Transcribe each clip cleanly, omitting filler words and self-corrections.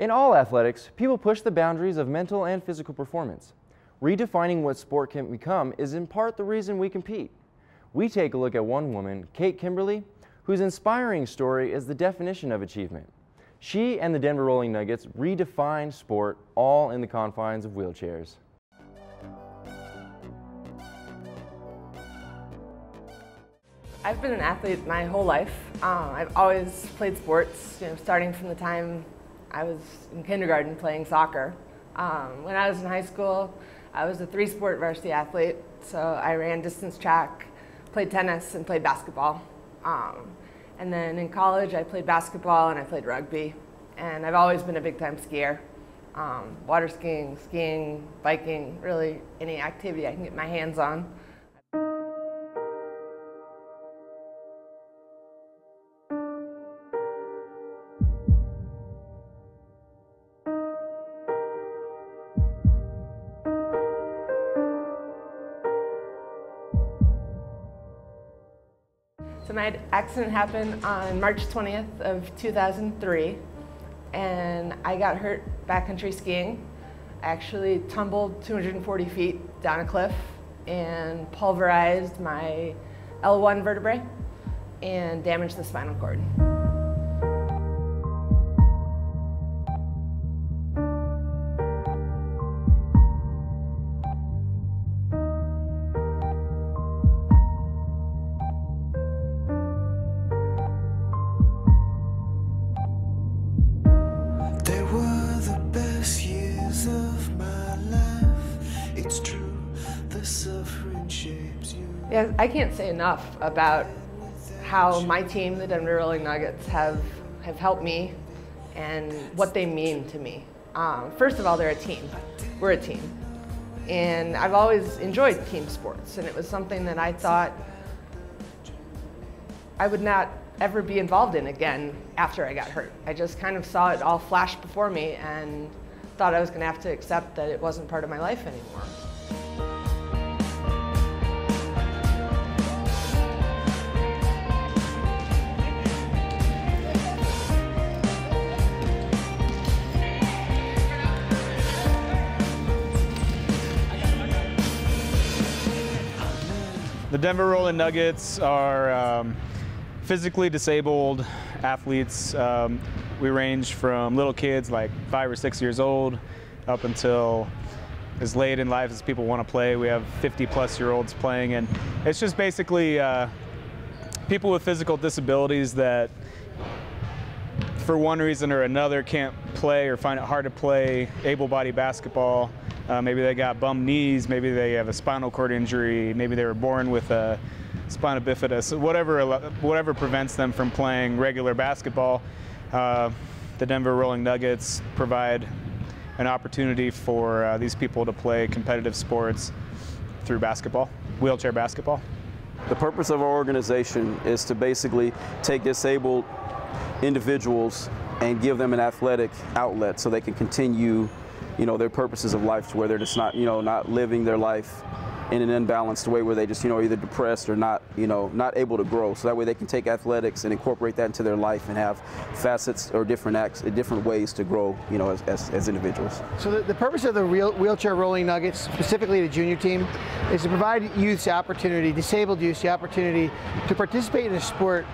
In all athletics, people push the boundaries of mental and physical performance. Redefining what sport can become is in part the reason we compete. We take a look at one woman, Kate Kimberly, whose inspiring story is the definition of achievement. She and the Denver Rolling Nuggets redefined sport, all in the confines of wheelchairs. I've been an athlete my whole life. I've always played sports, starting from the time I was in kindergarten playing soccer. When I was in high school, I was a three-sport varsity athlete, so I ran distance track, played tennis, and played basketball. And then in college, I played basketball and I played rugby. And I've always been a big-time skier. Water skiing, skiing, biking, really any activity I can get my hands on. So my accident happened on March 20th of 2003, and I got hurt backcountry skiing. I actually tumbled 240 feet down a cliff and pulverized my L1 vertebrae and damaged the spinal cord. Yeah, I can't say enough about how my team, the Denver Rolling Nuggets, have helped me and what they mean to me. First of all, they're a team. We're a team. And I've always enjoyed team sports, and it was something that I thought I would not ever be involved in again after I got hurt. I just kind of saw it all flash before me and thought I was going to have to accept that it wasn't part of my life anymore. The Denver Rolling Nuggets are physically disabled athletes. We range from little kids like 5 or 6 years old up until as late in life as people want to play. We have 50-plus-year-olds playing, and it's just basically people with physical disabilities that for one reason or another can't play or find it hard to play able-bodied basketball. Maybe they got bum knees, maybe they have a spinal cord injury, maybe they were born with a spina bifida, so whatever prevents them from playing regular basketball. The Denver Rolling Nuggets provide an opportunity for these people to play competitive sports through basketball, wheelchair basketball. The purpose of our organization is to basically take disabled individuals and give them an athletic outlet so they can continue their purposes of life, to where they're just not living their life in an imbalanced way where they just either depressed or not able to grow. So that way they can take athletics and incorporate that into their life and have facets or different ways to grow as individuals. So the purpose of the Wheelchair Rolling Nuggets, specifically the junior team, is to provide youth the opportunity, disabled youth the opportunity to participate in a sport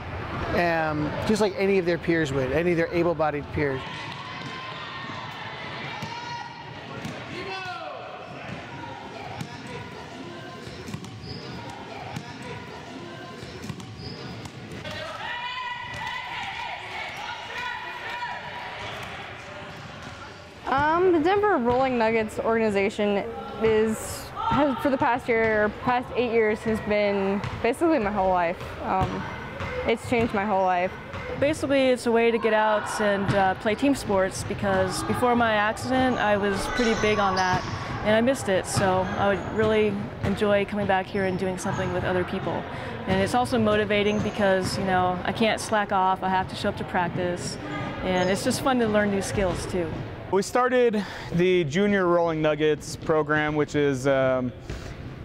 just like any of their peers would, any of their able-bodied peers. The Denver Rolling Nuggets organization has for the past 8 years, has been basically my whole life. It's changed my whole life. Basically, it's a way to get out and play team sports, because before my accident, I was pretty big on that, and I missed it. So I would really enjoy coming back here and doing something with other people. And it's also motivating because, I can't slack off. I have to show up to practice, and it's just fun to learn new skills too. We started the Junior Rolling Nuggets program, which is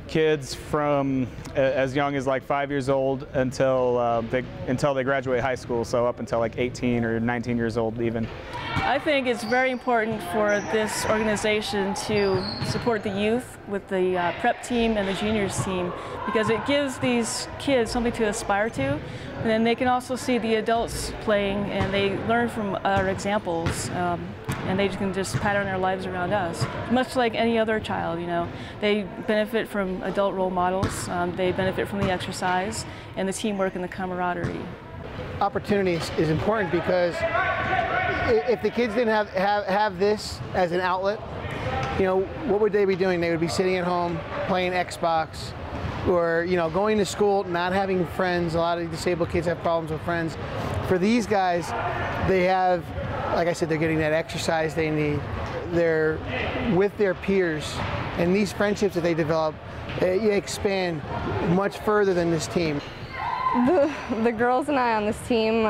kids from as young as like 5 years old until they graduate high school, so up until like 18 or 19 years old even. I think it's very important for this organization to support the youth with the prep team and the juniors team, because it gives these kids something to aspire to, and then they can also see the adults playing and they learn from our examples, and they can just pattern their lives around us. Much like any other child, you know, they benefit from adult role models, they benefit from the exercise and the teamwork and the camaraderie. Opportunity is important, because if the kids didn't have this as an outlet, you know, what would they be doing? They would be sitting at home playing Xbox, or, you know, going to school, not having friends. A lot of disabled kids have problems with friends. For these guys, they have, like I said, they're getting that exercise they need. They're with their peers, and these friendships that they develop, they expand much further than this team. The girls and I on this team,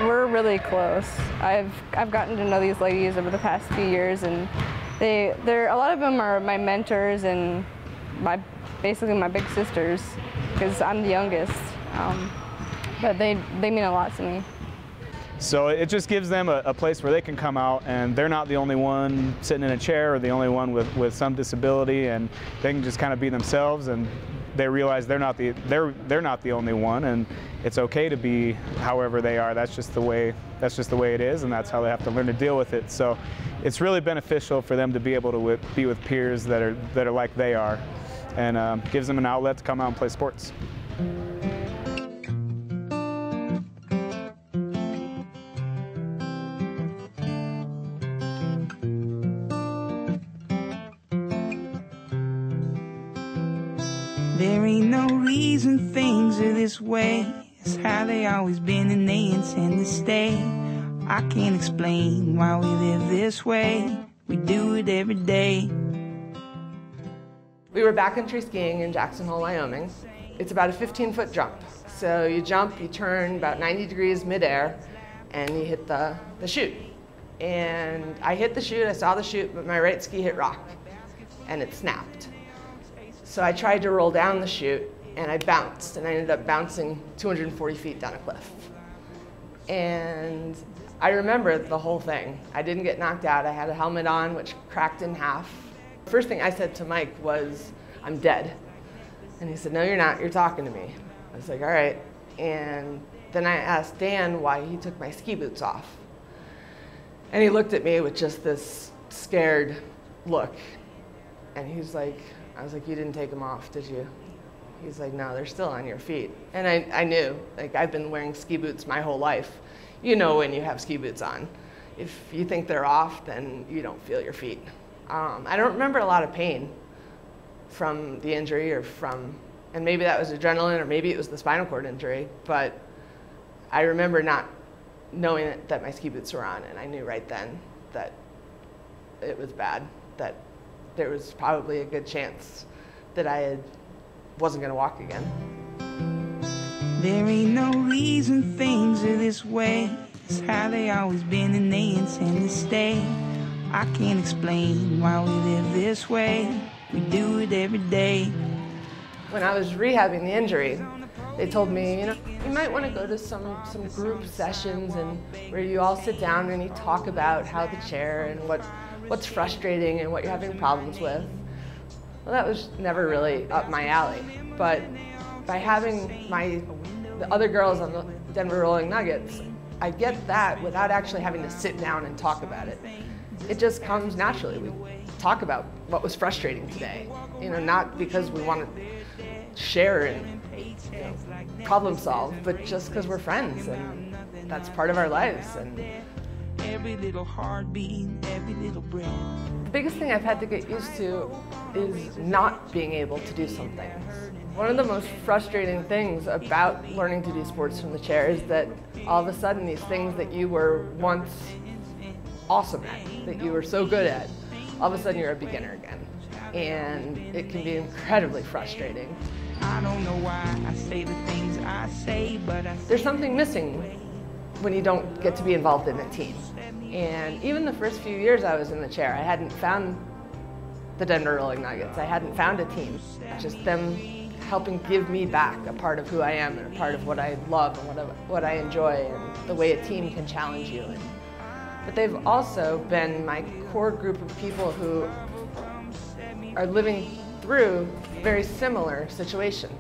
we're really close. I've gotten to know these ladies over the past few years, and a lot of them are my mentors and basically my big sisters, because I'm the youngest. But they mean a lot to me. So it just gives them a place where they can come out, and they're not the only one sitting in a chair or the only one with some disability, and they can just kind of be themselves, and they realize they're not the only one, and it's okay to be however they are. That's just the way it is, and that's how they have to learn to deal with it. So it's really beneficial for them to be able to be with peers that are like they are, and gives them an outlet to come out and play sports. There ain't no reason things are this way. It's how they always been and they intend to stay. I can't explain why we live this way. We do it every day. We were backcountry skiing in Jackson Hole, Wyoming. It's about a 15-foot jump. So you jump, you turn about 90 degrees midair, and you hit the chute. And I hit the chute, I saw the chute, but my right ski hit rock, and it snapped. So I tried to roll down the chute, and I bounced, and I ended up bouncing 240 feet down a cliff. And I remember the whole thing. I didn't get knocked out. I had a helmet on, which cracked in half. The first thing I said to Mike was, "I'm dead." And he said, "No, you're not. You're talking to me." I was like, "All right." And then I asked Dan why he took my ski boots off. And he looked at me with just this scared look. And he's like, I was like, "You didn't take them off, did you?" He's like, "No, they're still on your feet." And I knew, like, I've been wearing ski boots my whole life. You know when you have ski boots on. If you think they're off, then you don't feel your feet. I don't remember a lot of pain from the injury and maybe that was adrenaline or maybe it was the spinal cord injury, but I remember not knowing that my ski boots were on, and I knew right then that it was bad, that there was probably a good chance that I wasn't going to walk again. There ain't no reason things are this way. It's how they always been and they intend to stay. I can't explain why we live this way. We do it every day. When I was rehabbing the injury, they told me, you might want to go to some group sessions and where you all sit down and you talk about how the chair and what's frustrating and what you're having problems with. Well, that was never really up my alley. But by having the other girls on the Denver Rolling Nuggets, I get that without actually having to sit down and talk about it. It just comes naturally. We talk about what was frustrating today, not because we want to share and problem solve, but just because we're friends and that's part of our lives. And every little heartbeat, every little breath. The biggest thing I've had to get used to is not being able to do something. One of the most frustrating things about learning to do sports from the chair is that all of a sudden these things that you were once awesome at, that you were so good at, all of a sudden you're a beginner again. And it can be incredibly frustrating. I don't know why I say the things I say, but there's something missing when you don't get to be involved in a team. And even the first few years I was in the chair, I hadn't found the Denver Rolling Nuggets. I hadn't found a team. Just them helping give me back a part of who I am and a part of what I love and what I enjoy and the way a team can challenge you. But they've also been my core group of people who are living through a very similar situation.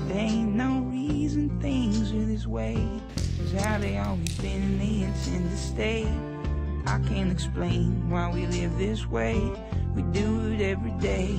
There ain't no reason things are this way. It's how they always been and they intend to stay. I can't explain why we live this way. We do it every day.